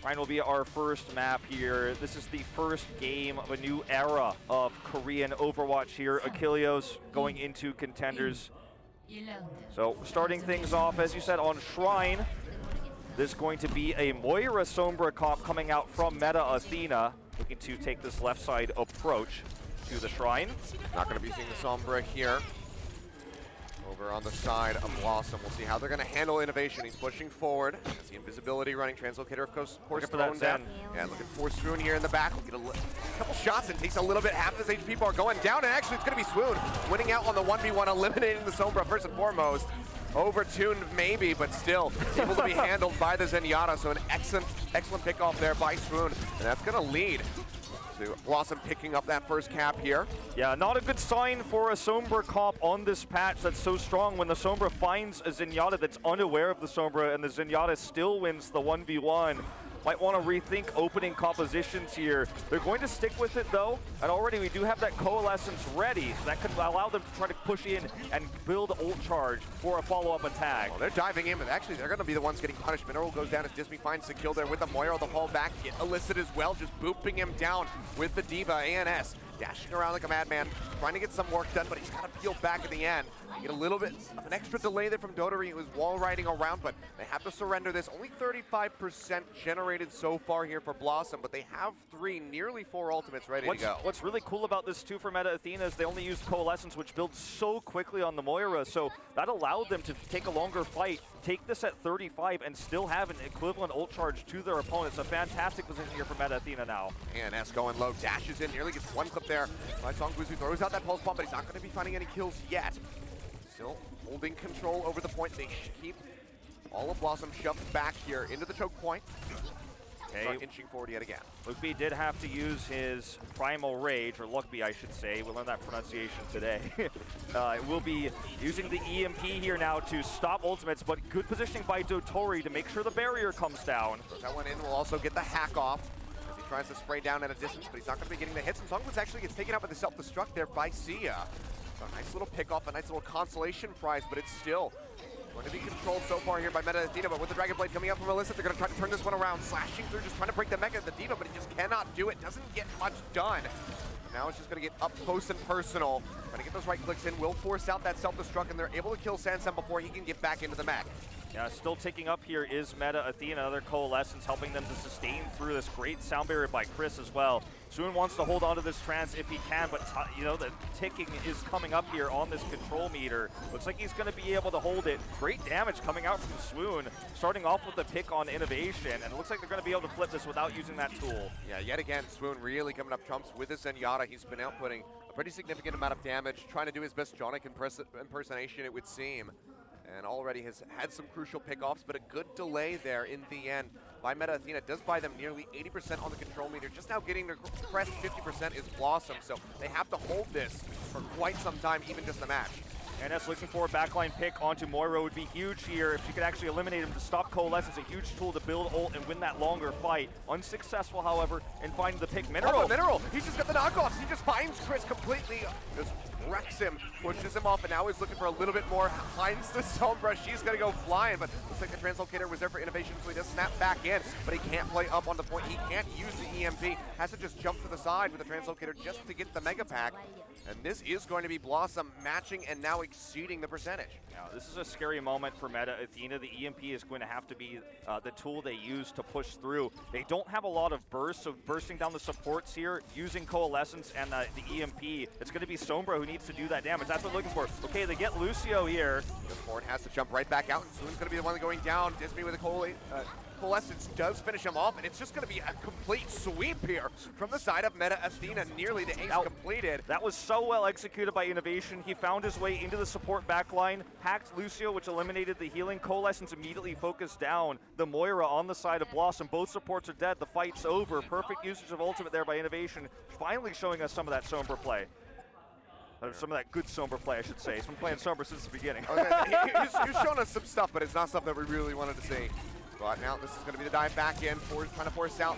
Ryan will be our first map here. This is the first game of a new era of Korean Overwatch here. Achilios going into Contenders. So starting things off, as you said, on Shrine. This is going to be a Moira Sombra comp coming out from Meta Athena, looking to take this left side approach to the Shrine. Not going to be seeing the Sombra here. Over on the side of BlossoM, we'll see how they're going to handle innovation. He's pushing forward. Has the invisibility running. Translocator, of course thrown down. Yeah, looking for Swoon here in the back. We'll get a couple shots and takes a little bit. Half of his HP bar going down, and actually it's going to be Swoon winning out on the 1v1, eliminating the Sombra first and foremost. Overtuned maybe, but still able to be handled by the Zenyatta. So an excellent pick off there by Swoon, and that's going to lead to BlossoM picking up that first cap here. Yeah, not a good sign for a Sombra comp on this patch that's so strong when the Sombra finds a Zenyatta that's unaware of the Sombra and the Zenyatta still wins the 1v1. Might want to rethink opening compositions here. They're going to stick with it though, and already we do have that Coalescence ready, so that could allow them to try to push in and build ult charge for a follow-up attack. Well, they're diving in, but actually they're going to be the ones getting punished. Mineral goes down as Disney finds the kill there with the Moira. The fall back, get Illicit as well, just booping him down with the D.Va. ANS dashing around like a madman, trying to get some work done, but he's got to peel back at the end. You get a little bit of an extra delay there from Dodori, who was wall riding around, but they have to surrender this. Only 35% generated so far here for BlossoM, but they have nearly four ultimates ready to go. What's really cool about this too for Meta Athena is they only used Coalescence, which builds so quickly on the Moira, so that allowed them to take a longer fight, take this at 35, and still have an equivalent ult charge to their opponents. A fantastic position here for Meta Athena now. ANS going low, dashes in, nearly gets one clip there. My Songwoozy throws out that pulse bomb, but he's not going to be finding any kills yet. Still holding control over the point. They keep all of BlossoM shoved back here into the choke point. Start inching forward yet again. Lookby did have to use his Primal Rage, or Lookby I should say. We'll learn that pronunciation today. We'll be using the EMP here now to stop ultimates, but good positioning by Dotori to make sure the barrier comes down. So that one in will also get the hack off as he tries to spray down at a distance, but he's not going to be getting the hits. And Songwoods actually gets taken out with the self-destruct there by Sia. So a nice little pick off, a nice little consolation prize, but it's still going to be controlled so far here by Meta Athena. But with the Dragon Blade coming out from Illicit, they're going to try to turn this one around, slashing through, just trying to break the Mega of the D.Va, but he just cannot do it. Doesn't get much done. And now it's just going to get up close and personal. Trying to get those right clicks in, will force out that self-destruct, and they're able to kill Sansem before he can get back into the mech. Yeah, still ticking up here is Meta Athena, another Coalescence helping them to sustain through this great sound barrier by Chris as well. Swoon wants to hold on to this trance if he can, but you know, the ticking is coming up here on this control meter. Looks like he's going to be able to hold it. Great damage coming out from Swoon, starting off with the pick on innovation, and it looks like they're going to be able to flip this without using that tool. Yeah, yet again, Swoon really coming up trumps with his Zenyatta. He's been outputting a pretty significant amount of damage, trying to do his best Jonic impersonation, it would seem. And already has had some crucial pickoffs, but a good delay there in the end by Meta Athena. Does buy them nearly 80% on the control meter. Just now getting to crest 50% is BlossoM, so they have to hold this for quite some time, even just the match. And that's looking for a backline pick onto Moira would be huge here. If she could actually eliminate him to stop Coalescence, a huge tool to build ult and win that longer fight. Unsuccessful, however, in finding the pick. Mineral! Oh, Mineral! He just got the knockoffs! He just finds Chris completely. Just wrecks him, pushes him off, and now he's looking for a little bit more. Finds the Sombra. She's going to go flying, but looks like the Translocator was there for innovation, so he does snap back in, but he can't play up on the point. He can't use the EMP. Has to just jump to the side with the Translocator just to get the Mega Pack. And this is going to be BlossoM matching and now exceeding the percentage. Now, this is a scary moment for Meta Athena. The EMP is going to have to be the tool they use to push through. They don't have a lot of burst, so bursting down the supports here, using Coalescence and the EMP, it's going to be Sombra who needs to do that damage. That's what we're looking for. Okay, they get Lucio here. The Ford has to jump right back out, and Swoon's going to be the one going down. Disney with a Coalescence does finish him off, and it's just going to be a complete sweep here from the side of Meta Athena. Nearly the ace completed. That was so well executed by Innovation. He found his way into the support backline, hacked Lucio, which eliminated the healing. Coalescence immediately focused down the Moira on the side of BlossoM. Both supports are dead. The fight's over. Perfect usage of ultimate there by Innovation, finally showing us some of that Sombra play. Some of that good Sombra play, I should say. He's been playing Sombra since the beginning. Okay, he's shown us some stuff, but it's not stuff that we really wanted to see. But now this is going to be the dive back in, trying to force out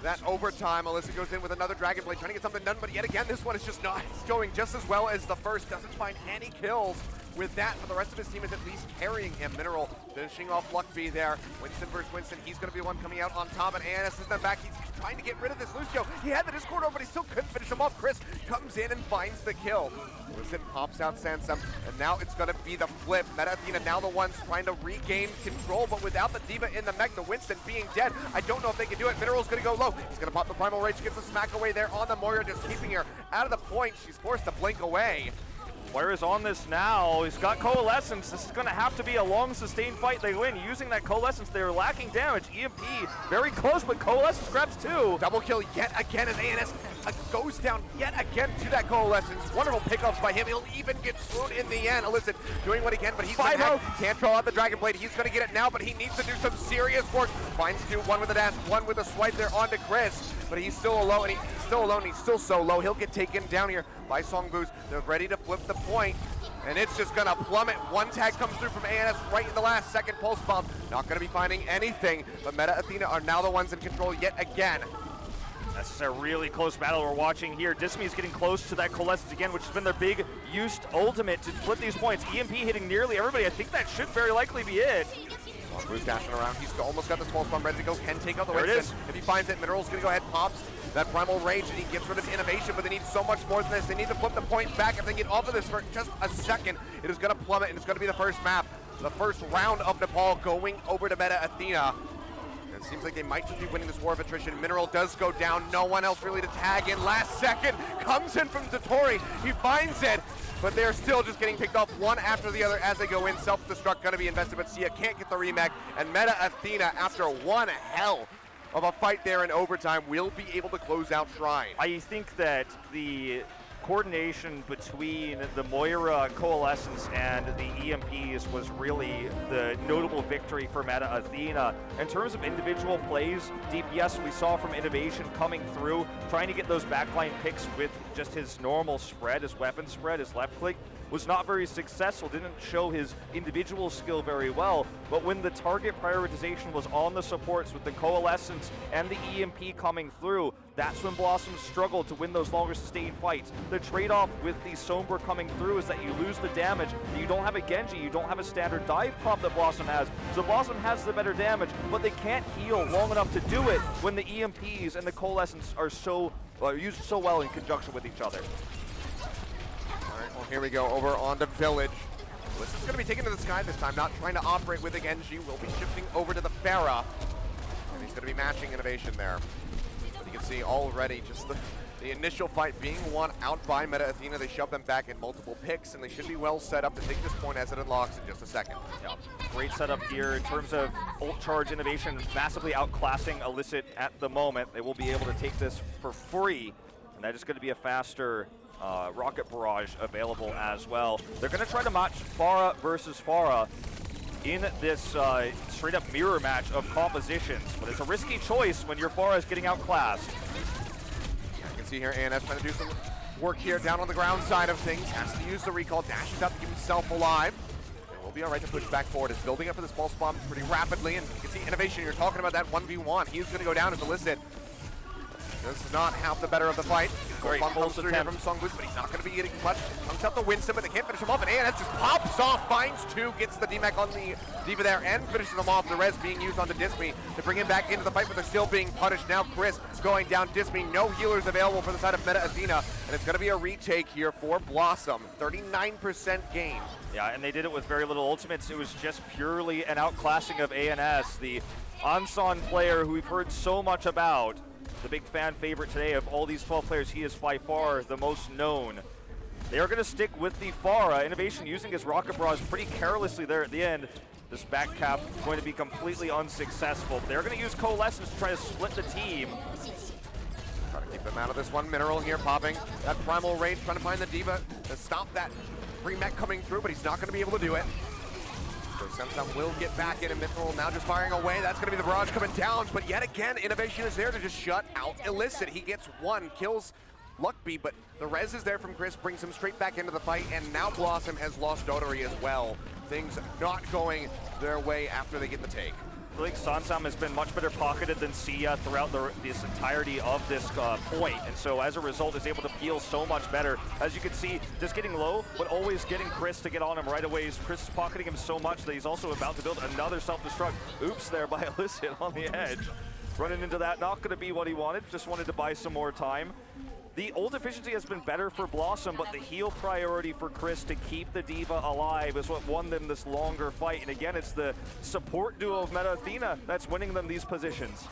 that overtime. Alyssa goes in with another Dragon Blade, trying to get something done, but yet again, this one is just not going just as well as the first. Doesn't find any kills. with that, but the rest of his team is at least carrying him. Mineral finishing off Luckby there. Winston versus Winston, he's going to be the one coming out on top, and ANS is in the back. He's trying to get rid of this Lucio. He had the Discord over, but he still couldn't finish him off. Chris comes in and finds the kill. Winston pops out Sansom, and now it's going to be the flip. Meta Athena now the ones trying to regain control, but without the D.Va in the mech, the Winston being dead, I don't know if they can do it. Mineral's going to go low. He's going to pop the Primal Rage, gets a smack away there on the Moira, just keeping her out of the point. She's forced to blink away. Moira's on this now. He's got Coalescence. This is going to have to be a long, sustained fight. They win using that Coalescence. They're lacking damage. EMP very close, but Coalescence grabs two. Double kill yet again, and ANS goes down yet again to that Coalescence. Wonderful pickups by him. He'll even get swooned in the end. Illicit doing what he can, but he's can't draw out the Dragon Blade. He's going to get it now, but he needs to do some serious work. Finds two, one with a dash, one with a swipe there onto Chris, but he's still alone, and he's still alone. He's still so low. He'll get taken down here by Songboost. They're ready to flip the point, and it's just going to plummet. One tag comes through from ANS right in the last second. Pulse bomb, not going to be finding anything, but Meta Athena are now the ones in control yet again. That's a really close battle we're watching here. Dismy's getting close to that Coalescence again, which has been their big used ultimate to flip these points. EMP hitting nearly everybody. I think that should very likely be it. Bruce dashing around. He's almost got this pulse bomb ready to go. Can take out the Winston. If he finds it, Mineral's going to go ahead, pops that Primal Rage, and he gets rid of Innovation, but they need so much more than this. They need to flip the point back. If they get off of this for just a second, it is going to plummet, and it's going to be the first map. The first round of Nepal going over to Meta Athena. It seems like they might just be winning this war of attrition. Mineral does go down. No one else really to tag in. Last second comes in from Dottori. He finds it, but they're still just getting picked off one after the other as they go in. Self-destruct going to be invested, but Sia can't get the remake. And Meta Athena, after one hell of a fight there in overtime, will be able to close out Shrine. I think that the coordination between the Moira Coalescence and the EMPs was really the notable victory for Meta Athena. In terms of individual plays, DPS we saw from Innovation coming through, trying to get those backline picks with just his normal spread, his weapon spread, his left click, was not very successful, didn't show his individual skill very well, but when the target prioritization was on the supports with the Coalescence and the EMP coming through, that's when BlossoM struggled to win those longer sustained fights. The trade-off with the Sombra coming through is that you lose the damage, you don't have a Genji, you don't have a standard dive prompt that BlossoM has, so BlossoM has the better damage, but they can't heal long enough to do it when the EMPs and the Coalescence are used so well in conjunction with each other. Well, here we go, over on the Village. This is going to be taken to the sky this time, not trying to operate with a Genji. Will be shifting over to the Pharah. And he's going to be matching Innovation there. But you can see already just the initial fight being won out by Meta Athena. They shove them back in multiple picks, and they should be well set up to take this point as it unlocks in just a second. Yeah. Great setup here in terms of ult charge Innovation, massively outclassing Illicit at the moment. They will be able to take this for free, and that is going to be a faster rocket barrage available as well. They're going to try to match Pharah versus Pharah in this straight up mirror match of compositions, but it's a risky choice when your Pharah is getting outclassed. You can see here ANS trying to do some work here down on the ground side of things. Has to use the recall, dashes up to keep himself alive. And we'll be all right to push back forward. Is building up for this pulse bomb pretty rapidly, and you can see Innovation. You're talking about that 1v1. He's going to go down as Illicit. Does not have the better of the fight. Great comes through here from Songboost, but he's not going to be getting much. Comes out the Winston, but they can't finish him off, and ANS just pops off, finds two, gets the DMAC on the D.Va there, and finishes him off. The res being used onto Dismy to bring him back into the fight, but they're still being punished. Now Chris going down Dismy, no healers available for the side of Meta Athena, and it's going to be a retake here for BlossoM. 39% gain. Yeah, and they did it with very little ultimates. It was just purely an outclassing of ANS, the Anson player who we've heard so much about. The big fan favorite today of all these 12 players, he is by far the most known. They are going to stick with the Pharah. Innovation using his rocket barrage pretty carelessly there at the end. This back cap is going to be completely unsuccessful. They're going to use Coalescence to try to split the team. Trying to keep them out of this one. Mineral here popping that Primal Rage, trying to find the D.Va to stop that pre-mech coming through, but he's not going to be able to do it. So Samsung will get back in, and Mineral now just firing away. That's going to be the barrage coming down, but yet again, Innovation is there to just shut out Illicit. He gets one, kills Luckby, but the res is there from Chris, brings him straight back into the fight, and now BlossoM has lost Dottori as well. Things not going their way after they get the take. feel like Sansam has been much better pocketed than Sia throughout this entirety of this point, and so as a result is able to peel so much better. As you can see, just getting low, but always getting Chris to get on him right away. Chris is pocketing him so much that he's also about to build another self-destruct. Oops there by Illicit on the edge. Running into that, not going to be what he wanted, just wanted to buy some more time. The ult efficiency has been better for BlossoM, but the heal priority for Chris to keep the D.Va alive is what won them this longer fight. And again, it's the support duo of Meta Athena that's winning them these positions.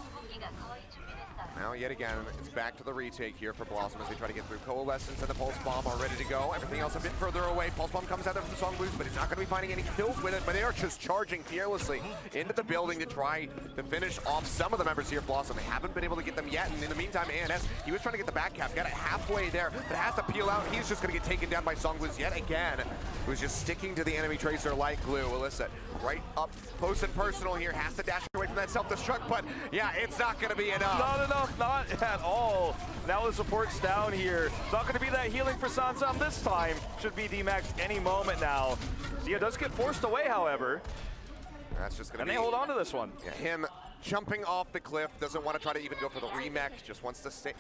Now, yet again, it's back to the retake here for BlossoM as they try to get through. Coalescence and the Pulse Bomb are ready to go. Everything else a bit further away. Pulse Bomb comes out of the Songboost, but he's not going to be finding any kills with it. But they are just charging fearlessly into the building to try to finish off some of the members here of BlossoM. They haven't been able to get them yet. And in the meantime, ANS, he was trying to get the back cap, got it halfway there, but has to peel out. He's just going to get taken down by Songboost yet again, who's just sticking to the enemy tracer like glue. Illicit right up close and personal here, has to dash away from that self-destruct, but yeah, it's not going to be enough. Not enough, not at all. Now the support's down here. It's not going to be that healing for Sansam this time. Should be D-Max any moment now. Sia does get forced away, however. That's just going to be... And they hold on to this one. Yeah, him jumping off the cliff, doesn't want to try to even go for the remech, just wants to stay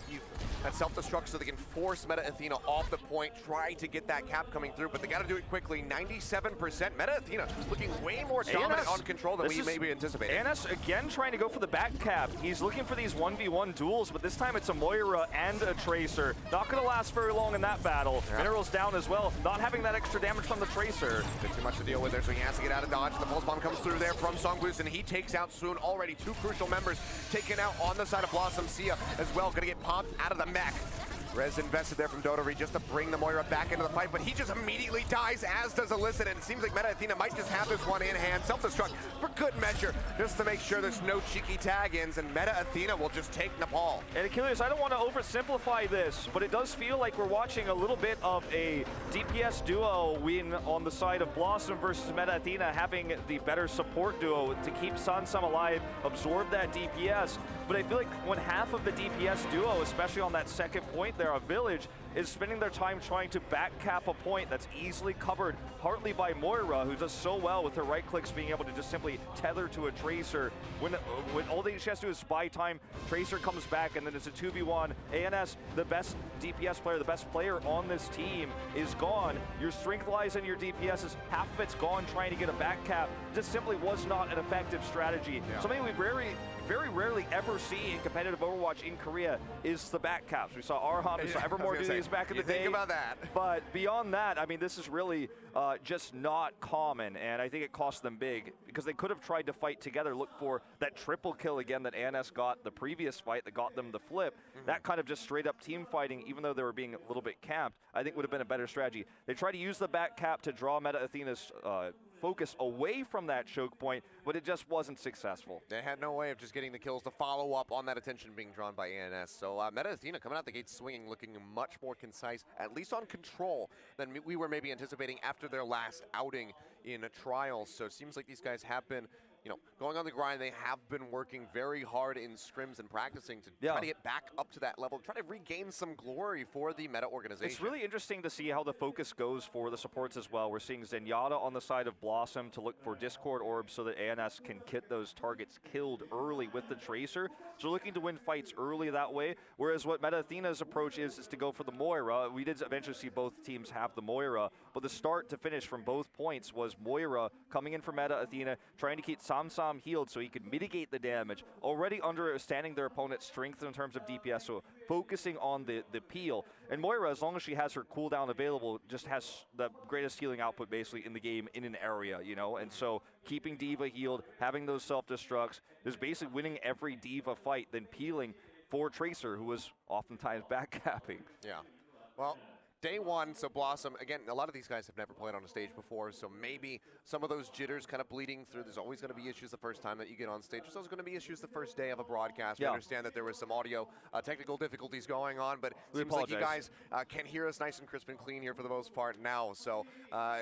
that self-destruct so they can force Meta Athena off the point, try to get that cap coming through, but they got to do it quickly. 97%. Meta Athena looking way more dominant on control than we maybe anticipated. ANS again trying to go for the back cap. He's looking for these 1v1 duels, but this time it's a Moira and a Tracer. Not going to last very long in that battle. Yeah. Mineral's down as well, not having that extra damage from the Tracer. Bit too much to deal with there, so he has to get out of dodge. The Pulse Bomb comes through there from Songboost, and he takes out soon already. Two crucial members taken out on the side of BlossoM. Sia as well, gonna get popped out of the mech. Rez invested there from Dodori just to bring the Moira back into the fight, but he just immediately dies, as does Illicit, and it seems like Meta Athena might just have this one in hand. Self-destruct for good measure, just to make sure there's no cheeky tag-ins, and Meta Athena will just take Nepal. And Achilios, I don't want to oversimplify this, but it does feel like we're watching a little bit of a DPS duo win on the side of BlossoM versus Meta Athena, having the better support duo to keep Sansam alive, absorb that DPS. But I feel like when half of the DPS duo, especially on that second point there, a village, is spending their time trying to back cap a point that's easily covered partly by Moira, who does so well with her right clicks being able to just simply tether to a Tracer. When all she has to do is buy time, Tracer comes back, and then it's a 2v1. ANS, the best DPS player, the best player on this team, is gone. Your strength lies in your DPS, half of it's gone trying to get a back cap. Just simply was not an effective strategy. Yeah. Something we very rarely ever see in competitive Overwatch in Korea is the back caps. We saw Arhan, we saw Evermore do these back in the day. Think about that. But beyond that, I mean, this is really just not common, and I think it cost them big because they could have tried to fight together, look for that triple kill again that ANS got the previous fight that got them the flip. That kind of just straight up team fighting, even though they were being a little bit camped, I think would have been a better strategy. They tried to use the back cap to draw Meta Athena's focus away from that choke point, but it just wasn't successful. They had no way of just getting the kills to follow up on that attention being drawn by ANS. So Meta Athena coming out the gate swinging, looking much more concise, at least on control, than we were maybe anticipating after their last outing in trials. So it seems like these guys have been, you know, going on the grind. They have been working very hard in scrims and practicing to try to get back up to that level, try to regain some glory for the Meta organization. It's really interesting to see how the focus goes for the supports as well. We're seeing Zenyatta on the side of BlossoM to look for Discord orbs so that ANS can get those targets killed early with the Tracer. So looking to win fights early that way, whereas what Meta Athena's approach is to go for the Moira. We did eventually see both teams have the Moira, but the start to finish from both points was Moira coming in for Meta Athena, trying to keep Sansam healed so he could mitigate the damage, already understanding their opponent's strength in terms of DPS, so focusing on the peel. And Moira, as long as she has her cooldown available, just has the greatest healing output basically in the game in an area, you know? And so keeping D.Va healed, having those self-destructs, is basically winning every D.Va fight, then peeling for Tracer, who was oftentimes backcapping. Yeah. Well, day one, so BlossoM, again, a lot of these guys have never played on a stage before, so maybe some of those jitters kind of bleeding through. There's always going to be issues the first time that you get on stage. There's also going to be issues the first day of a broadcast. We understand that there was some audio technical difficulties going on, but it seems like you guys can hear us nice and crisp and clean here for the most part now. So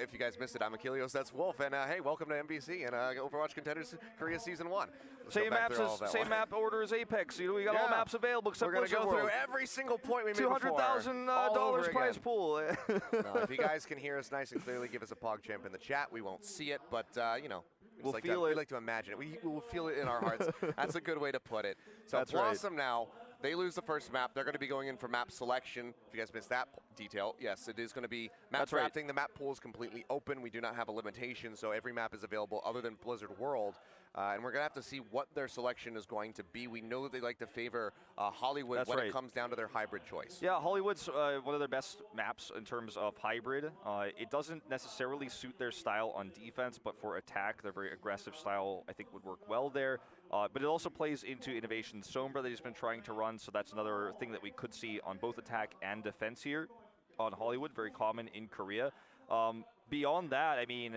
if you guys missed it, I'm Achilios, that's Wolf, and hey, welcome to MBC and Overwatch Contenders Korea Season 1. Same map order as Apex. You know, we got all maps available except we're going to go through every single point we made before. $200,000 prize pool. If you guys can hear us nice and clearly, give us a PogChamp in the chat. We won't see it, but, you know, We'll feel it. We like to imagine it. We will feel it in our hearts. That's a good way to put it. So That's BlossoM right. now, they lose the first map. They're going to be going in for map selection. If you guys missed that detail, yes, it is going to be map drafting. Right. The map pool is completely open. We do not have a limitation, so every map is available other than Blizzard World. And we're going to have to see what their selection is going to be. We know that they like to favor Hollywood when it comes down to their hybrid choice. Yeah, Hollywood's one of their best maps in terms of hybrid. It doesn't necessarily suit their style on defense, but for attack, their very aggressive style, I think, would work well there. But it also plays into Innovation Sombra that he's been trying to run, so that's another thing that we could see on both attack and defense here on Hollywood, very common in Korea. Beyond that, I mean,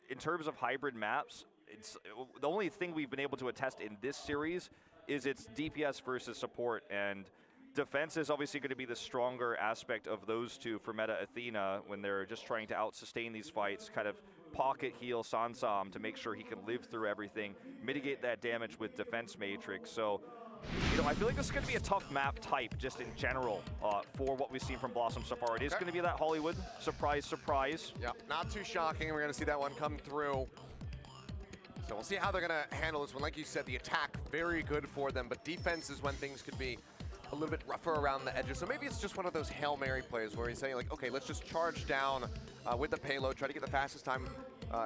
in terms of hybrid maps, it's the only thing we've been able to attest in this series is it's DPS versus support, and defense is obviously going to be the stronger aspect of those two for Meta Athena when they're just trying to out-sustain these fights, kind of pocket heal Sansam to make sure he can live through everything, mitigate that damage with defense matrix. So, you know, I feel like this is going to be a tough map type just in general for what we've seen from BlossoM so far. It is going to be that Hollywood surprise, surprise. Yeah, not too shocking. We're going to see that one come through. So we'll see how they're going to handle this one. Like you said, the attack, very good for them, but defense is when things could be a little bit rougher around the edges. So maybe it's just one of those Hail Mary plays where he's saying, like, okay, let's just charge down with the payload, try to get the fastest time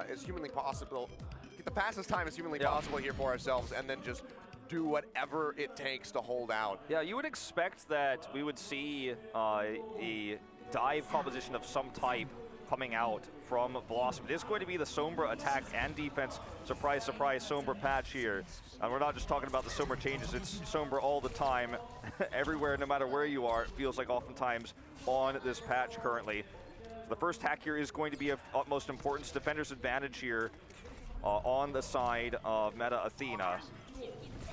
as humanly possible. Get the fastest time as humanly possible here for ourselves, and then just do whatever it takes to hold out. Yeah, you would expect that we would see a dive composition of some type coming out from BlossoM. It is going to be the Sombra attack and defense, surprise, surprise, Sombra patch here. And we're not just talking about the Sombra changes, it's Sombra all the time, everywhere, no matter where you are. It feels like oftentimes on this patch currently. So the first hack here is going to be of utmost importance. Defender's advantage here on the side of Meta Athena.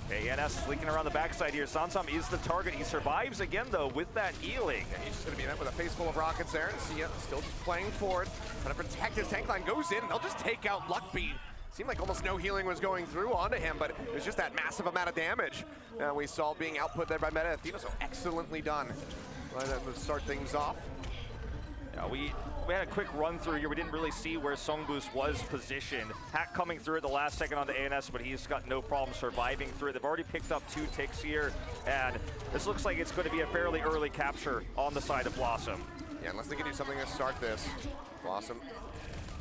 Okay, ANS leaking around the backside here. Sansam is the target. He survives again, though, with that healing. He's just going to be met with a face full of rockets there. And Sia still just playing forward, trying to protect his tank line. Goes in. They'll just take out Luckbeat. Seemed like almost no healing was going through onto him, but it was just that massive amount of damage we saw being output there by Meta Athena. So excellently done. Let's start things off. Yeah, we had a quick run through here. We didn't really see where Songboost was positioned. Hack coming through at the last second onto ANS, but he's got no problem surviving through it. They've already picked up 2 ticks here, and this looks like it's going to be a fairly early capture on the side of BlossoM. Yeah, unless they can do something to start this. BlossoM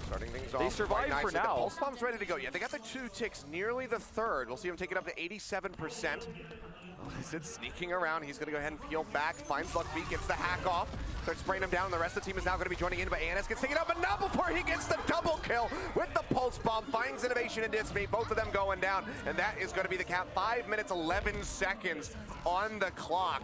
starting things off. They survive for now. The pulse bomb's ready to go. Yeah, they got the 2 ticks, nearly the third. We'll see him take it up to 87%. He's sneaking around. He's going to go ahead and peel back. Finds Luckbeat, gets the hack off. Starts spraying him down. The rest of the team is now going to be joining in, but ANS gets taken out, but not before he gets the double kill with the pulse bomb. Finds Innovation and Disney, both of them going down, and that is going to be the cap. 5 minutes, 11 seconds on the clock.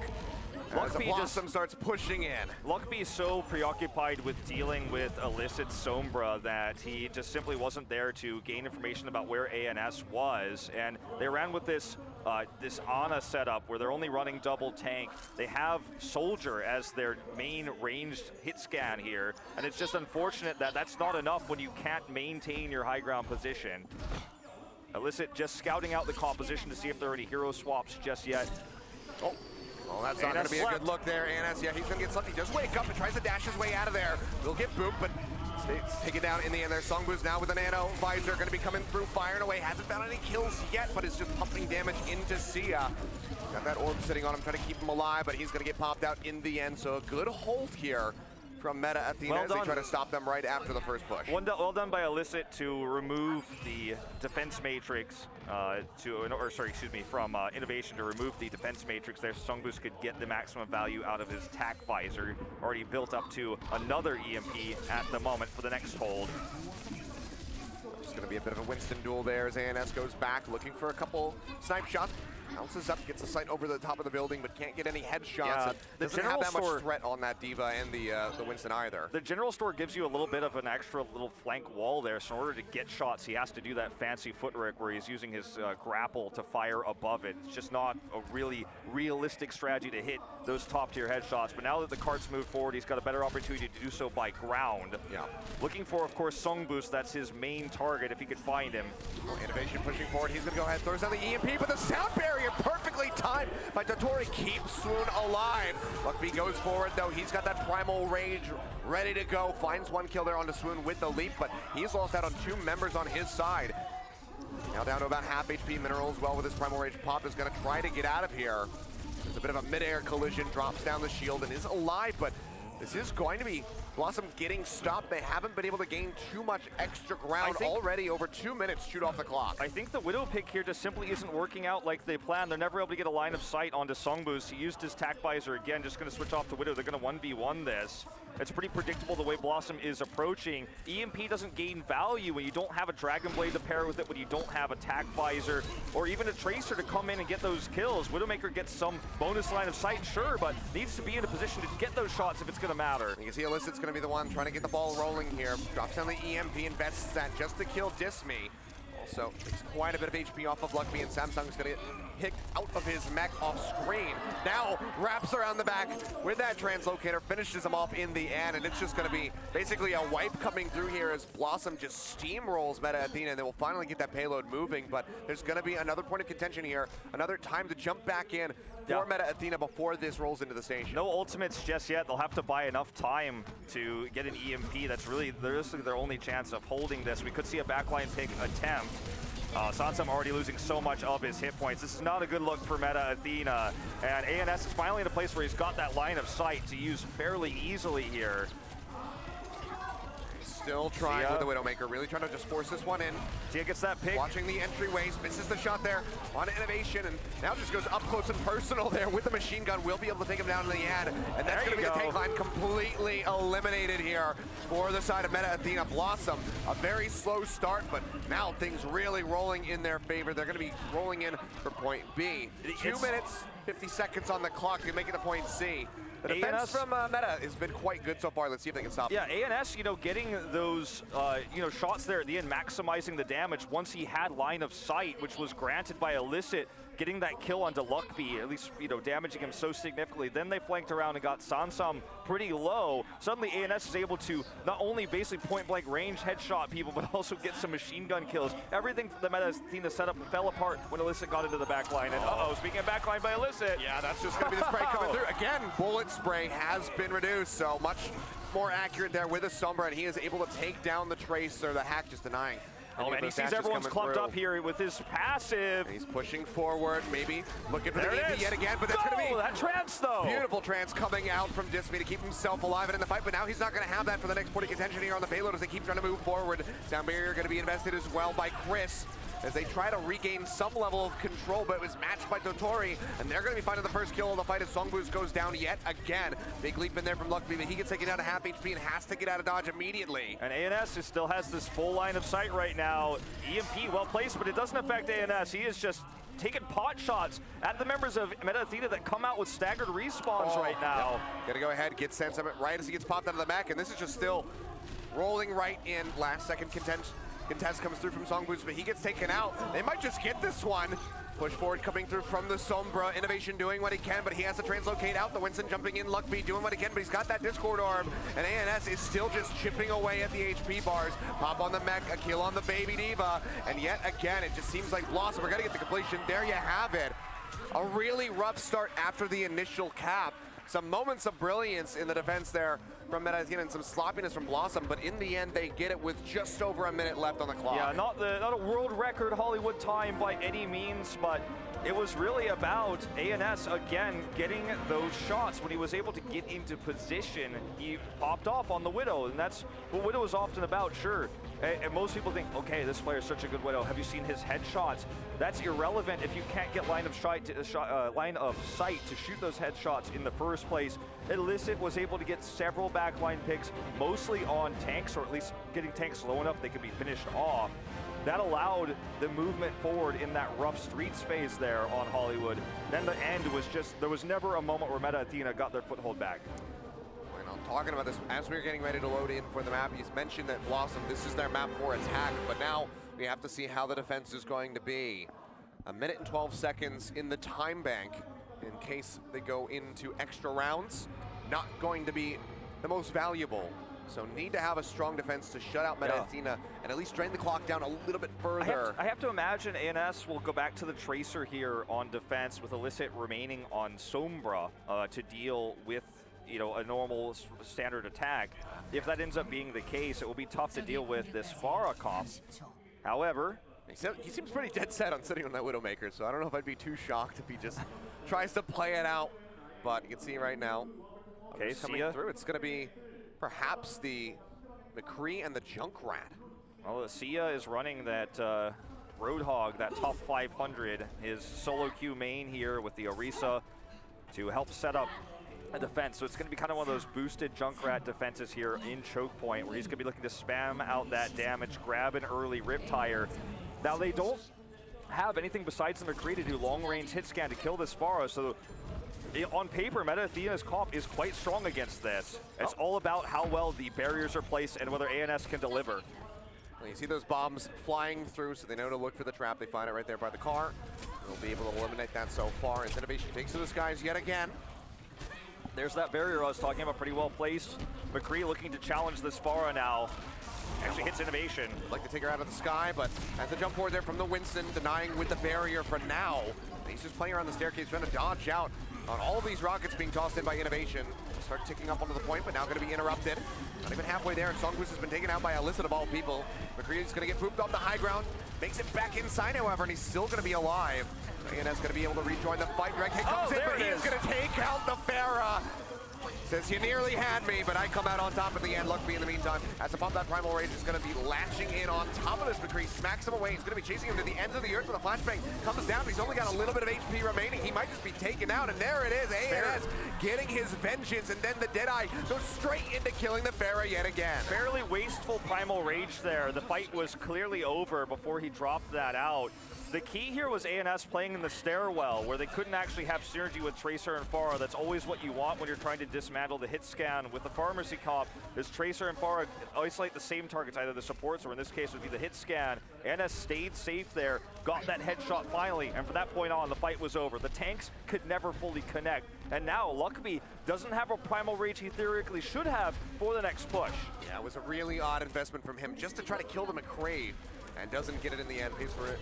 As BlossoM starts pushing in. Luckbeat is so preoccupied with dealing with illicit Sombra that he just simply wasn't there to gain information about where ANS was, and they ran with this this Ana setup where they're only running double tank. They have Soldier as their main ranged hit scan here, and it's just unfortunate that that's not enough when you can't maintain your high ground position. Illicit just scouting out the composition to see if there are any hero swaps just yet. Oh. Well, that's not going to be a good look there. ANS, yeah, he's going to get something. He does wake up and tries to dash his way out of there. He'll get booped, but take it down in the end there. Songboost now with a nano visor, going to be coming through, firing away. Hasn't found any kills yet, but is just pumping damage into Sia. Got that orb sitting on him, trying to keep him alive, but he's going to get popped out in the end. So a good hold here from Meta Athena as they try to stop them right after the first push. Well done by Illicit to remove the defense matrix from Innovation to remove the defense matrix there, so Songboost could get the maximum value out of his tack visor, already built up to another EMP at the moment for the next hold. It's going to be a bit of a Winston duel there as ANS goes back, looking for a couple snipe shots. Bounces up, gets the sight over the top of the building, but can't get any headshots. Yeah, doesn't have that much threat on that Diva and the Winston either. The general store gives you a little bit of an extra little flank wall there, so in order to get shots, he has to do that fancy footwork where he's using his grapple to fire above it. It's just not a really realistic strategy to hit those top-tier headshots, but now that the carts move forward, he's got a better opportunity to do so by ground. Yeah. Looking for, of course, Songboost. That's his main target if he could find him. Innovation pushing forward. He's going to go ahead, throws down the EMP, but the sound barrier perfectly timed by Dotori keep Swoon alive. Luckby goes forward though, he's got that Primal Rage ready to go. Finds one kill there onto Swoon with the leap, but he's lost out on 2 members on his side. Now down to about half HP. Mineral as well with his Primal Rage pop is going to try to get out of here. There's a bit of a mid-air collision, drops down the shield and is alive, but this is going to be BlossoM getting stopped. They haven't been able to gain too much extra ground already. Over 2 minutes shoot off the clock. I think the Widow pick here just simply isn't working out like they planned. They're never able to get a line of sight onto Songboost. He used his tack visor again, just going to switch off to Widow. They're going to 1v1 this. It's pretty predictable the way BlossoM is approaching. EMP doesn't gain value when you don't have a Dragon Blade to pair with it, when you don't have a tack visor, or even a Tracer to come in and get those kills. Widowmaker gets some bonus line of sight, sure, but needs to be in a position to get those shots if it's going to matter. You can see Illicit's going to be the one trying to get the ball rolling here. Drops down the EMP, invests that just to kill Disme. Also takes quite a bit of HP off of Luckby, and Samsung's going to get picked out of his mech off screen. Now wraps around the back with that translocator, finishes him off in the end, and it's just going to be basically a wipe coming through here as BlossoM just steamrolls Meta Athena, and they will finally get that payload moving. But there's going to be another point of contention here, another time to jump back in for Meta Athena before this rolls into the station. No ultimates just yet. They'll have to buy enough time to get an EMP. That's really their only chance of holding this. We could see a backline pick attempt. Sansam already losing so much of his hit points. This is not a good look for Meta Athena. And ANS is finally in a place where he's got that line of sight to use fairly easily here. Still trying with the Widowmaker, really trying to just force this one in. Tia gets that pick. Watching the entryways, misses the shot there on Innovation, and now just goes up close and personal there with the machine gun. Will be able to take him down in the end, and that's going to be the tank line completely eliminated here for the side of Meta Athena. BlossoM, a very slow start, but now things really rolling in their favor. They're going to be rolling in for point B. 2 minutes, 50 seconds on the clock to make it to point C. The defense from Meta has been quite good so far. Let's see if they can stop. Yeah, ANS, getting those, shots there at the end, maximizing the damage once he had line of sight, which was granted by Illicit, getting that kill onto Luckby, at least, damaging him so significantly. Then they flanked around and got Sansam pretty low. Suddenly, ANS is able to not only basically point-blank range headshot people, but also get some machine gun kills. Everything the Meta Athena setup fell apart when Illicit got into the backline. And speaking of backline by Illicit. Yeah, that's just going to be the spray coming through. Again, bullet spray has been reduced, so much more accurate there with a Sombra, and he is able to take down the Tracer, the hack just denying. Oh, and he sees everyone's clumped up here with his passive. And he's pushing forward, maybe looking for the EV yet again, but that's going to be that trance, though. Beautiful trance coming out from Disme to keep himself alive and in the fight, but now he's not going to have that for the next point of contention here on the payload as they keep trying to move forward. Sound barrier going to be invested as well by Chris as they try to regain some level of control, but it was matched by Dotori, and they're going to be finding the first kill of the fight as Songboost goes down yet again. Big leap in there from Luckby, but he gets taken down to half HP and has to get out of dodge immediately. And ANS still has this full line of sight right now. EMP well placed, but it doesn't affect ANS. He is just taking pot shots at the members of Meta Athena that come out with staggered respawns right now. Yep. Gonna go ahead, get Sentiment right as he gets popped out of the mech, and this is just still rolling right in. Last second contest comes through from Songboost, but he gets taken out. They might just get this one. Push forward coming through from the Sombra. Innovation doing what he can, but he has to translocate out. The Winston jumping in. Luckby doing what he can, but he's got that Discord orb. And ANS is still just chipping away at the HP bars. Pop on the mech, a kill on the Baby Diva. And yet again, it just seems like BlossoM are going to get the completion. There you have it. A really rough start after the initial cap. Some moments of brilliance in the defense there from Meta Athena and some sloppiness from BlossoM, but in the end they get it with just over a minute left on the clock. Yeah, not a world record Hollywood time by any means, but it was really about ANS again getting those shots. When he was able to get into position, he popped off on the Widow, and that's what Widow is often about, sure. And most people think, okay, this player is such a good Widow. Have you seen his headshots? That's irrelevant if you can't get line of sight to shoot those headshots in the first place. Illicit was able to get several backline picks, mostly on tanks, or at least getting tanks low enough they could be finished off. That allowed the movement forward in that rough streets phase there on Hollywood. Then the end was just, there was never a moment where Meta Athena got their foothold back. Talking about this as we were getting ready to load in for the map, he's mentioned that BlossoM, this is their map for attack, but now we have to see how the defense is going to be. 1 minute and 12 seconds in the time bank in case they go into extra rounds. Not going to be the most valuable So need to have a strong defense to shut out Meta Athena and at least drain the clock down a little bit further. I have to imagine ANS will go back to the Tracer here on defense with Illicit remaining on Sombra to deal with a normal standard attack. If that ends up being the case, it will be tough to deal with this Pharah comp. However, he seems pretty dead set on sitting on that Widowmaker, so I don't know if I'd be too shocked if he just tries to play it out. But you can see right now, okay, coming through. It's going to be perhaps the McCree and the Junkrat. Well, Sia is running that Roadhog, that top 500, his solo queue main here with the Orisa to help set up a defense. So it's going to be kind of one of those boosted Junkrat defenses here in choke point, where he's going to be looking to spam out that damage, grab an early Riptire. Now they don't have anything besides the McCree to do long-range hit scan to kill this Pharah, so on paper, Meta Athena's comp is quite strong against this. It's all about how well the barriers are placed and whether ANS can deliver. Well, you see those bombs flying through, so they know to look for the trap. They find it right there by the car. They'll be able to eliminate that so far. As Innovation takes to the skies yet again. There's that barrier I was talking about, pretty well placed. McCree looking to challenge this Pharah now. Actually hits Innovation. Like to take her out of the sky, but has to jump forward there from the Winston, denying with the barrier for now. He's just playing around the staircase, trying to dodge out on all of these rockets being tossed in by Innovation. Start ticking up onto the point, but now going to be interrupted. Not even halfway there, and Songboost has been taken out by Illicit of all people. McCree is going to get pooped off the high ground. Makes it back inside, however, and he's still going to be alive. ANS going to be able to rejoin the fight. Red Kit comes in, but he is going to take out the Pharah. Says, you nearly had me, but I come out on top at the end. Luckily, in the meantime, as to pop that Primal Rage is going to be latching in on top of this McCree, smacks him away. He's going to be chasing him to the ends of the earth with a flashbang. Comes down, but he's only got a little bit of HP remaining. He might just be taken out, and there it is. ANS getting his vengeance, and then the Deadeye goes straight into killing the Pharah yet again. Fairly wasteful Primal Rage there. The fight was clearly over before he dropped that out. The key here was ANS playing in the stairwell, where they couldn't actually have synergy with Tracer and Pharah. That's always what you want when you're trying to dismantle the hit scan. With the Pharmacy comp, is Tracer and Pharah isolate the same targets, either the supports or in this case would be the hit scan. ANS stayed safe there, got that headshot finally, and from that point on, the fight was over. The tanks could never fully connect, and now Luckby doesn't have a Primal Rage he theoretically should have for the next push. Yeah, it was a really odd investment from him just to try to kill the McCree, and doesn't get it in the end. Pays for it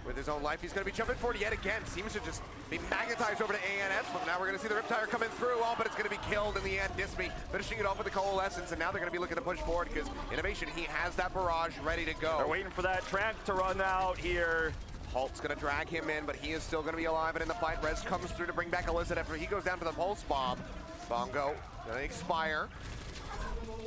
with his own life. He's going to be jumping forward yet again. Seems to just be magnetized over to ANS, but now we're going to see the Riptire coming through. Oh, but it's going to be killed in the end. Dismy finishing it off with the Coalescence, and now they're going to be looking to push forward because Innovation, he has that barrage ready to go. They're waiting for that Trant to run out here. Halt's going to drag him in, but he is still going to be alive and in the fight. Rez comes through to bring back Illicit after he goes down to the Pulse Bomb. Bongo going to expire.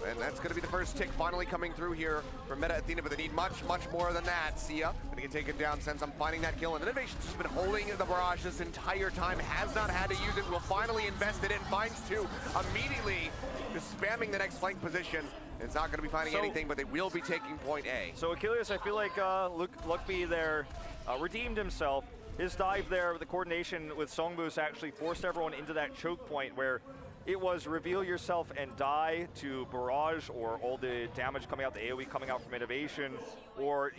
And that's going to be the first tick finally coming through here from Meta Athena, but they need much, much more than that. Sia going to get taken down since I'm finding that kill. And Innovation's just been holding the barrage this entire time, has not had to use it, will finally invest it in, finds two, immediately just spamming the next flank position. It's not going to be finding anything, but they will be taking point A. So Achilios, I feel like Luckby there redeemed himself. His dive there with the coordination with Songboost actually forced everyone into that choke point where it was reveal yourself and die to barrage, or all the damage coming out, the AoE coming out from Innovation, or,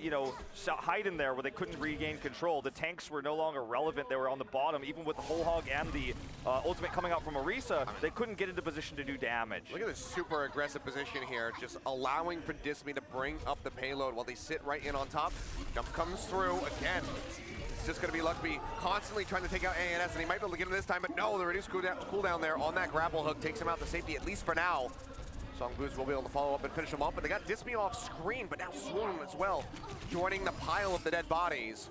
hide in there where they couldn't regain control. The tanks were no longer relevant. They were on the bottom. Even with the Whole Hog and the ultimate coming out from Orisa, they couldn't get into position to do damage. Look at this super aggressive position here, just allowing for Dismy to bring up the payload while they sit right in on top. Jump comes through again. Just going to be Luckby constantly trying to take out ANS, and he might be able to get him this time, but no, the reduced cooldown there on that grapple hook takes him out to safety, at least for now. Songboost will be able to follow up and finish him off, but they got Dismy off screen, but now Swoon as well, joining the pile of the dead bodies.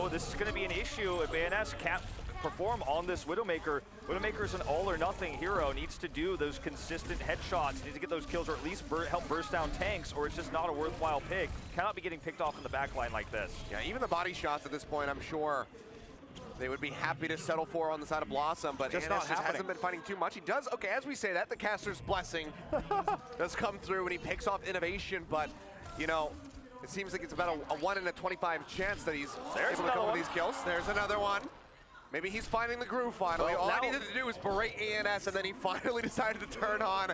This is going to be an issue if ANS can't perform on this Widowmaker. Widowmaker's an all-or-nothing hero, needs to do those consistent headshots, needs to get those kills, or at least help burst down tanks, or it's just not a worthwhile pick. Cannot be getting picked off in the backline like this. Yeah, even the body shots at this point, I'm sure they would be happy to settle for on the side of BlossoM, but ANS just hasn't been fighting too much. He does, okay, as we say that, the caster's blessing does come through, and he picks off Innovation, but, it seems like it's about a 1 in a 25 chance that he's able to come with these kills. There's another one. Maybe he's finding the groove finally. Well, all I needed to do was berate ANS, and then he finally decided to turn on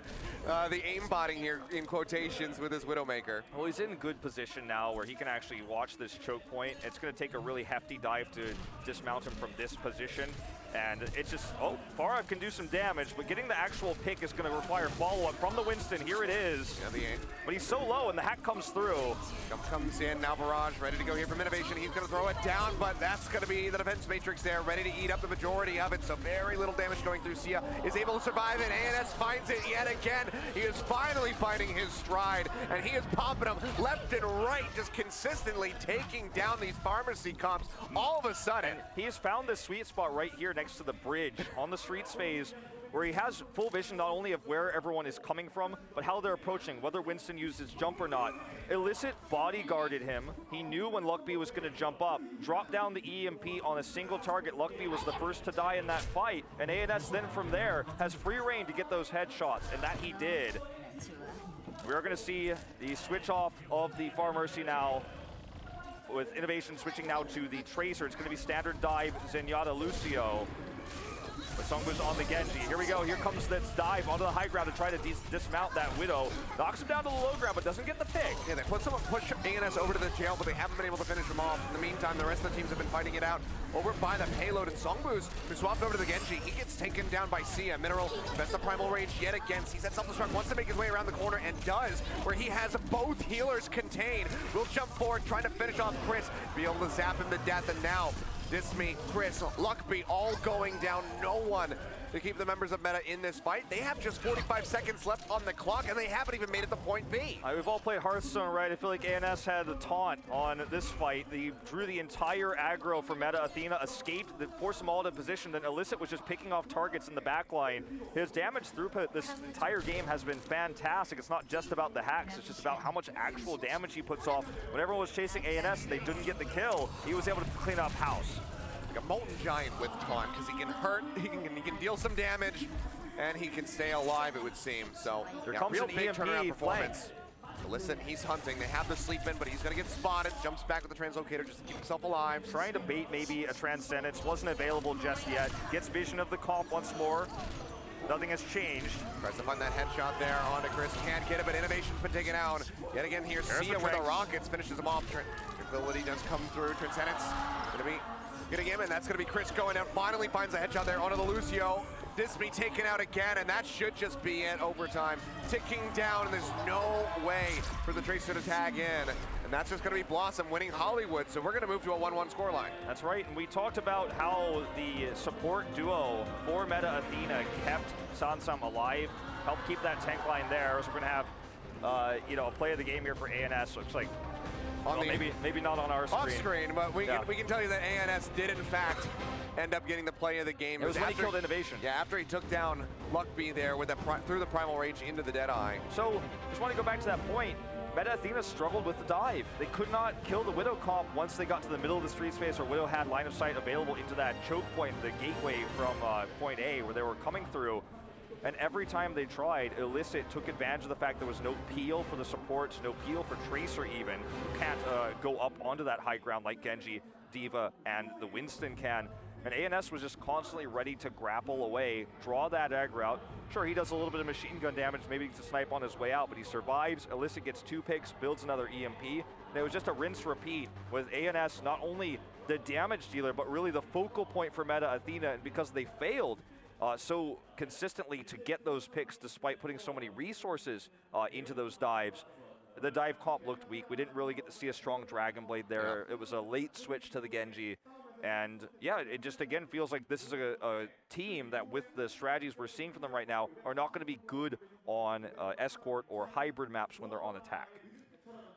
the aimbotting here in quotations with his Widowmaker. Well, he's in good position now where he can actually watch this choke point. It's going to take a really hefty dive to dismount him from this position. And it's just, oh, Farah can do some damage, but getting the actual pick is going to require follow-up from the Winston. Here it is. Yeah, the aim. But he's so low, and the hack comes through. Jump comes in, now Barrage ready to go here from Innovation. He's going to throw it down, but that's going to be the defense matrix there, ready to eat up the majority of it. So very little damage going through. Sia is able to survive it. ANS finds it yet again. He is finally finding his stride, and he is popping them left and right, just consistently taking down these pharmacy comps all of a sudden. And he has found this sweet spot right here next to the bridge on the streets phase, where he has full vision not only of where everyone is coming from, but how they're approaching, whether Winston uses jump or not. Illicit bodyguarded him. He knew when Luckby was going to jump up, dropped down the EMP on a single target. Luckby was the first to die in that fight, and ANS then from there has free reign to get those headshots, and that he did. We're going to see the switch off of the Pharmercy now, with Innovation switching now to the Tracer. It's going to be standard dive Zenyatta Lucio. But Songbu's on the Genji. Here we go. Here comes this dive onto the high ground to try to dismount that Widow. Knocks him down to the low ground, but doesn't get the pick. Yeah, they push ANS over to the jail, but they haven't been able to finish him off. In the meantime, the rest of the teams have been fighting it out over by the payload, and Songbu's who swapped over to the Genji. He gets taken down by Sia. Mineral invests the primal range yet again. Sees that self-destruct, wants to make his way around the corner, and does, where he has both healers contained. Will jump forward, trying to finish off Chris, be able to zap him to death, and now Dismy, Chris, Luckby all going down. No one to keep the members of Meta in this fight. They have just 45 seconds left on the clock, and they haven't even made it to point B. We've all played Hearthstone, right? I feel like ANS had the taunt on this fight. They drew the entire aggro for Meta. Athena escaped, that forced them all to position. Then Illicit was just picking off targets in the back line. His damage throughput this entire game has been fantastic. It's not just about the hacks, it's just about how much actual damage he puts off. When everyone was chasing ANS, they didn't get the kill. He was able to clean up house. Like a Molten Giant with taunt, because he can hurt, he can deal some damage, and he can stay alive, it would seem. So there comes real an big EMP turnaround performance. flank. Listen, he's hunting. They have the sleep in, but he's going to get spotted. Jumps back with the translocator just to keep himself alive. Trying to bait maybe a Transcendence. Wasn't available just yet. Gets vision of the comp once more. Nothing has changed. Tries to find that headshot there onto Chris. Can't get it, but Innovation's been taken down. Yet again here, Sia with the Rockets finishes him off. Ability does come through. Transcendence going to be getting him, and that's going to be Chris going out. Finally finds a headshot there onto the Lucio. Dismy taken out again, and that should just be it. Overtime ticking down, and there's no way for the Tracer to tag in. And that's just going to be BlossoM winning Hollywood, so we're going to move to a 1-1 scoreline. That's right, and we talked about how the support duo for Meta Athena kept Sansam alive, helped keep that tank line there. So we're going to have, a play of the game here for ANS. Looks like maybe not on our screen. Off screen, but we can tell you that ANS did in fact end up getting the play of the game. It was when he killed Innovation. Yeah, after he took down Luckby there with through the primal rage into the Deadeye. So just want to go back to that point. Meta Athena struggled with the dive. They could not kill the Widow comp once they got to the middle of the street space, or Widow had line of sight available into that choke point, the gateway from point A where they were coming through. And every time they tried, Illicit took advantage of the fact there was no peel for the supports, no peel for Tracer even, who can't go up onto that high ground like Genji, D.Va, and the Winston can. And ANS was just constantly ready to grapple away, draw that aggro out. Sure, he does a little bit of machine gun damage, maybe to snipe on his way out, but he survives. Illicit gets 2 picks, builds another EMP. And it was just a rinse repeat with ANS not only the damage dealer, but really the focal point for Meta Athena. And because they failed so consistently to get those picks despite putting so many resources into those dives, the dive comp looked weak. We didn't really get to see a strong Dragon Blade there. Yeah. It was a late switch to the Genji. And yeah, it just again feels like this is a team that, with the strategies we're seeing from them right now, are not going to be good on escort or hybrid maps when they're on attack.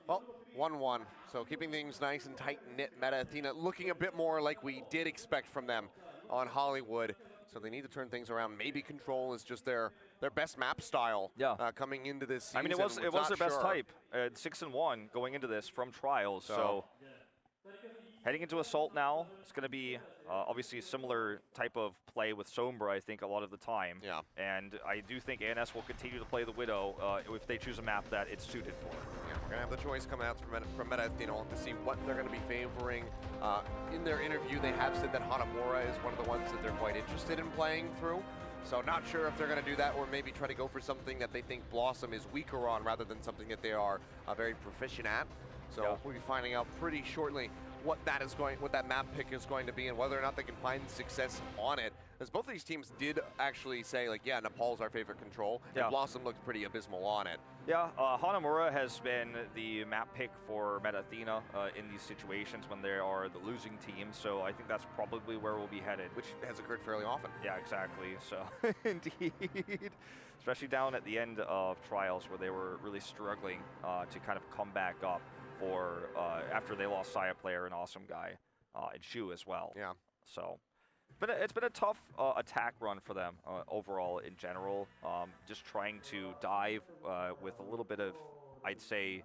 Well, 1-1. So keeping things nice and tight-knit. Meta Athena looking a bit more like we did expect from them on Hollywood. So they need to turn things around. Maybe Control is just their best map style coming into this season. I mean, it was their best type. 6-1 going into this from Trials. So heading into Assault now, it's going to be obviously a similar type of play with Sombra, I think, a lot of the time. Yeah. And I do think ANS will continue to play the Widow if they choose a map that it's suited for. Yeah. We're going to have the choice coming out from Meta Athena to see what they're going to be favoring. In their interview, they have said that Hanamura is one of the ones that they're quite interested in playing through. So not sure if they're going to do that or maybe try to go for something that they think BlossoM is weaker on rather than something that they are very proficient at. So we'll be finding out pretty shortly what that map pick is going to be and whether or not they can find success on it. As both of these teams did actually say, like, yeah, Nepal's our favorite control, and BlossoM looked pretty abysmal on it. Yeah, Hanamura has been the map pick for Meta Athena in these situations when they are the losing team, so I think that's probably where we'll be headed. Which has occurred fairly often. Yeah, exactly, so indeed. Especially down at the end of Trials where they were really struggling to kind of come back up for after they lost Saya player, an awesome guy, and Shu as well. Yeah. So, but it's been a tough attack run for them overall in general. Just trying to dive with a little bit of, I'd say,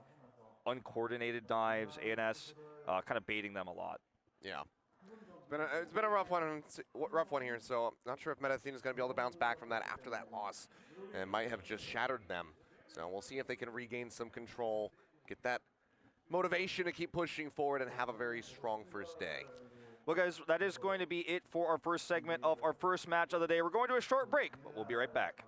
uncoordinated dives. ANS kind of baiting them a lot. Yeah. It's been a rough one here. So I'm not sure if Meta Athena is going to be able to bounce back from that after that loss, and might have just shattered them. So we'll see if they can regain some control, get that motivation to keep pushing forward, and have a very strong first day. Well, guys, that is going to be it for our first segment of our first match of the day. We're going to a short break, but we'll be right back.